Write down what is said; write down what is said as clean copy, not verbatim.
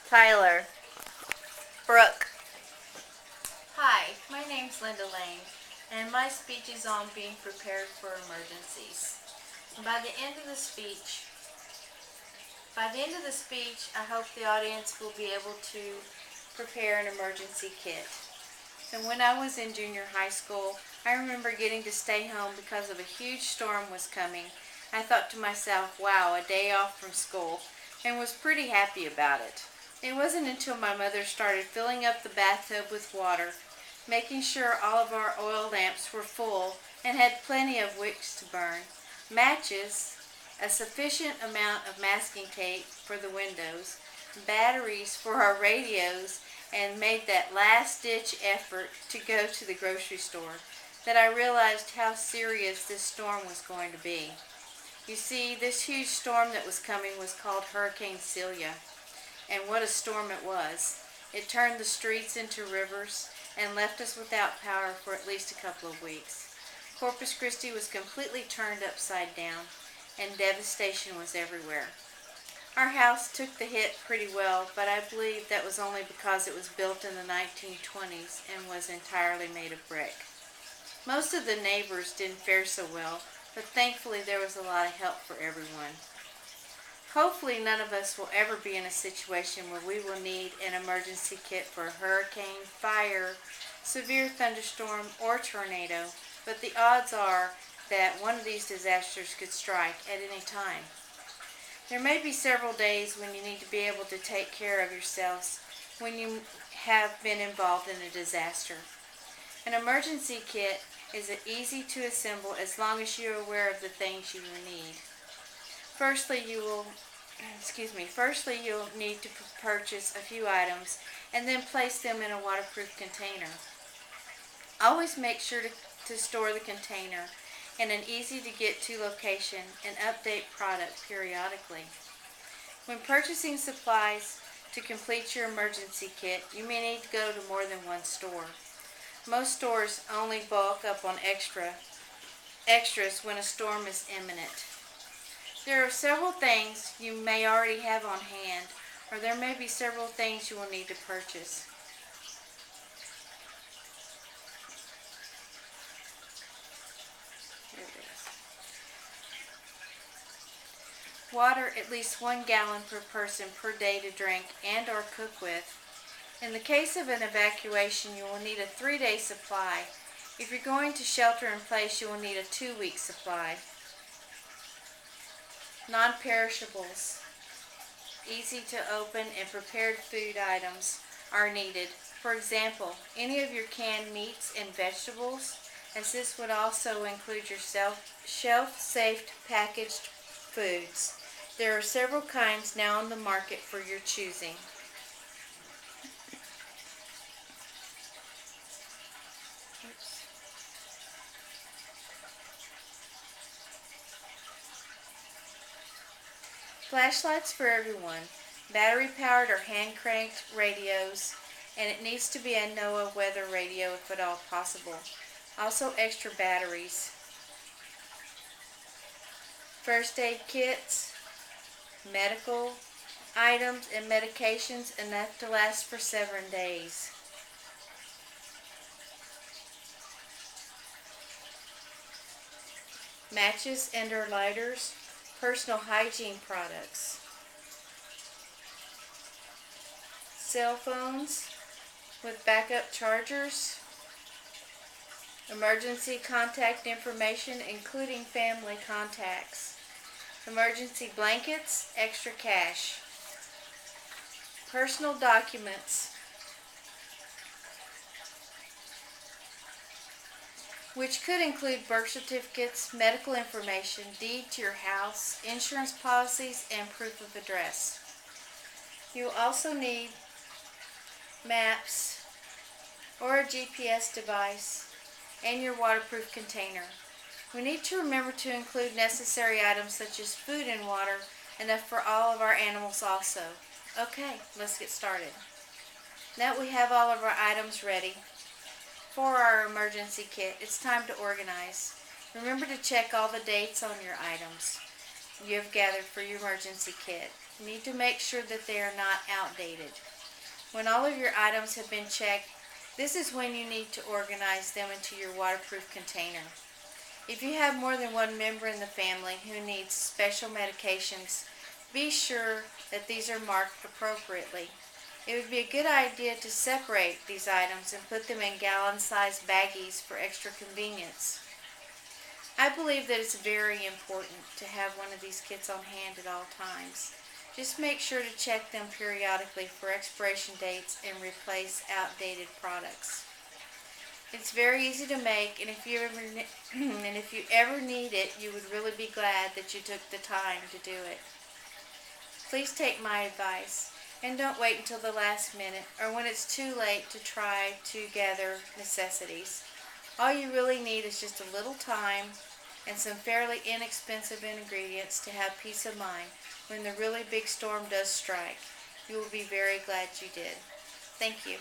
Tyler. Brooke. Hi, my name's Linda Lane, and my speech is on being prepared for emergencies. By the end of the speech, I hope the audience will be able to prepare an emergency kit. So when I was in junior high school, I remember getting to stay home because of a huge storm was coming. I thought to myself, wow, a day off from school, and was pretty happy about it. It wasn't until my mother started filling up the bathtub with water, making sure all of our oil lamps were full and had plenty of wicks to burn, matches, a sufficient amount of masking tape for the windows, batteries for our radios, and made that last-ditch effort to go to the grocery store, that I realized how serious this storm was going to be. You see, this huge storm that was coming was called Hurricane Celia, and what a storm it was. It turned the streets into rivers and left us without power for at least a couple of weeks. Corpus Christi was completely turned upside down, and devastation was everywhere. Our house took the hit pretty well, but I believe that was only because it was built in the 1920s and was entirely made of brick. Most of the neighbors didn't fare so well, but thankfully there was a lot of help for everyone. Hopefully none of us will ever be in a situation where we will need an emergency kit for a hurricane, fire, severe thunderstorm, or tornado, but the odds are that one of these disasters could strike at any time. There may be several days when you need to be able to take care of yourselves when you have been involved in a disaster. An emergency kit is easy to assemble as long as you are aware of the things you will need. Firstly, you'll need to purchase a few items and then place them in a waterproof container. Always make sure to store the container in an easy-to-get-to location and update product periodically. When purchasing supplies to complete your emergency kit, you may need to go to more than one store. Most stores only bulk up on extras when a storm is imminent. There are several things you may already have on hand, or there may be several things you will need to purchase. Here it is. Water at least 1 gallon per person per day to drink and or cook with. In the case of an evacuation, you will need a 3-day supply. If you're going to shelter in place, you will need a 2-week supply. Non-perishables, easy to open and prepared food items are needed. For example, any of your canned meats and vegetables, as this would also include your shelf-safe packaged foods. There are several kinds now on the market for your choosing. Flashlights for everyone, battery-powered or hand-cranked radios, and it needs to be a NOAA weather radio if at all possible. Also extra batteries. First aid kits, medical items and medications enough to last for 7 days. Matches and or lighters, personal hygiene products, cell phones with backup chargers, emergency contact information including family contacts, emergency blankets, extra cash, personal documents, which could include birth certificates, medical information, deed to your house, insurance policies, and proof of address. You will also need maps or a GPS device and your waterproof container. We need to remember to include necessary items such as food and water, enough for all of our animals also. Okay, let's get started. Now that we have all of our items ready for our emergency kit, it's time to organize. Remember to check all the dates on your items you have gathered for your emergency kit. You need to make sure that they are not outdated. When all of your items have been checked, this is when you need to organize them into your waterproof container. If you have more than one member in the family who needs special medications, be sure that these are marked appropriately. It would be a good idea to separate these items and put them in gallon-sized baggies for extra convenience. I believe that it's very important to have one of these kits on hand at all times. Just make sure to check them periodically for expiration dates and replace outdated products. It's very easy to make, and if you ever need it, you would really be glad that you took the time to do it. Please take my advice and don't wait until the last minute or when it's too late to try to gather necessities. All you really need is just a little time and some fairly inexpensive ingredients to have peace of mind when the really big storm does strike. You will be very glad you did. Thank you.